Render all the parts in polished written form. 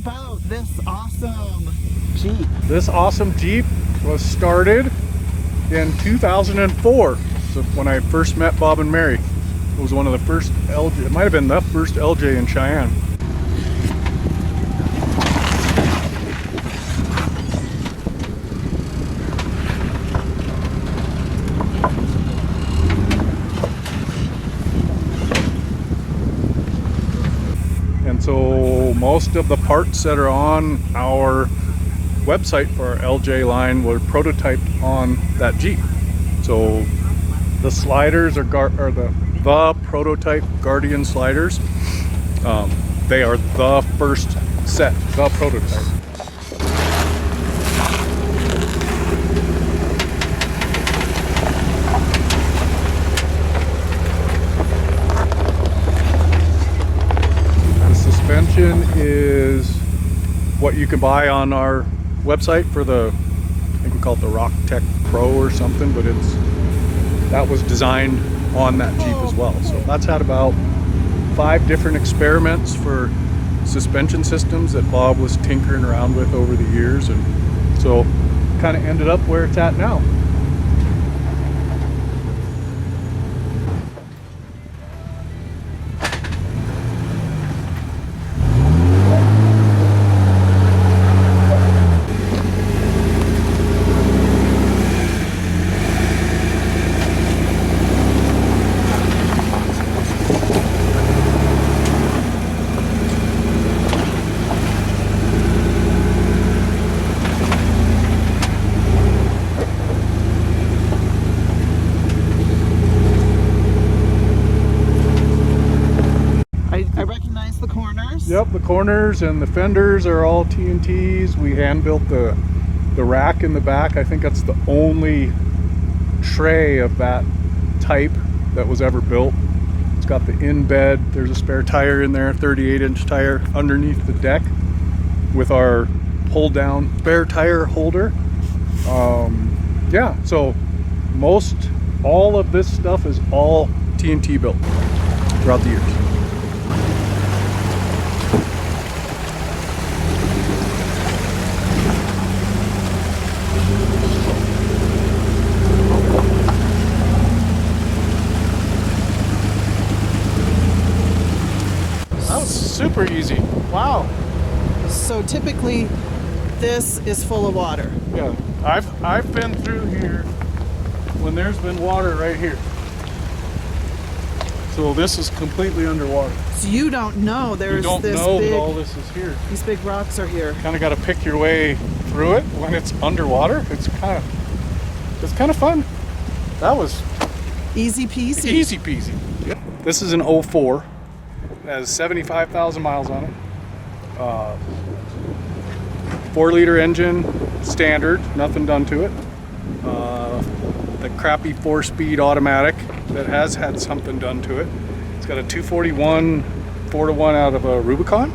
about this awesome Jeep? This awesome Jeep was started in 2004. So when I first met Bob and Mary, it was one of the first LJ, it might have been the first LJ in Cheyenne. And so most of the parts that are on our website for our LJ line were prototyped on that Jeep. So the sliders are the prototype Guardian sliders. They are the first set, the prototype. The suspension is what you can buy on our website for the, I think we call it the Rock Tech Pro or something, but that was designed on that Jeep as well. So that's had about 5 different experiments for suspension systems that Bob was tinkering around with over the years, and so kind of ended up where it's at now. I recognize the corners. Yep, the corners and the fenders are all TNTs. We hand built the rack in the back. I think that's the only tray of that type that was ever built. It's got the in-bed, there's a spare tire in there, 38-inch tire underneath the deck with our hold-down spare tire holder. Yeah, so all of this stuff is all TNT built throughout the years. Super easy. Wow. So typically this is full of water. Yeah, I've been through here when there's been water right here. So this is completely underwater. So you don't know there's you don't this know big, that all this is here. These big rocks are here. Kind of got to pick your way through it when it's underwater. It's kind of fun. That was easy peasy. Easy peasy. Yep. This is an 04. It has 75,000 miles on it. 4-liter engine, standard, nothing done to it. The crappy 4-speed automatic that has had something done to it. It's got a 241 4-to-1 out of a Rubicon,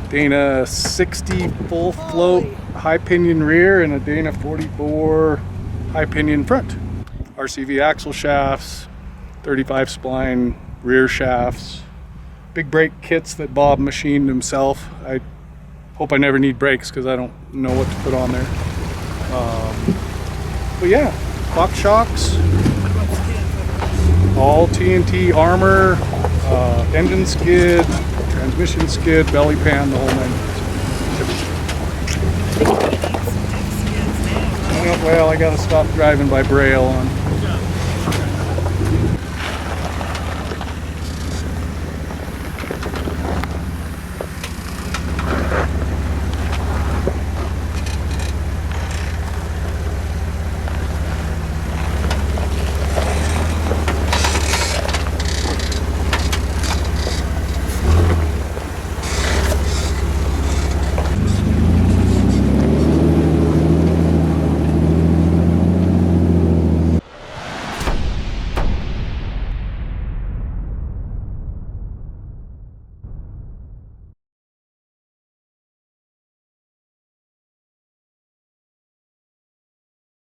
Dana 60 full float high pinion rear, and a Dana 44 high pinion front. RCV axle shafts, 35 spline rear shafts. Big brake kits that Bob machined himself. I hope I never need brakes because I don't know what to put on there. But yeah, clock shocks, all TNT armor, engine skid, transmission skid, belly pan, the whole 9 yards. Well, I gotta stop driving by Braille on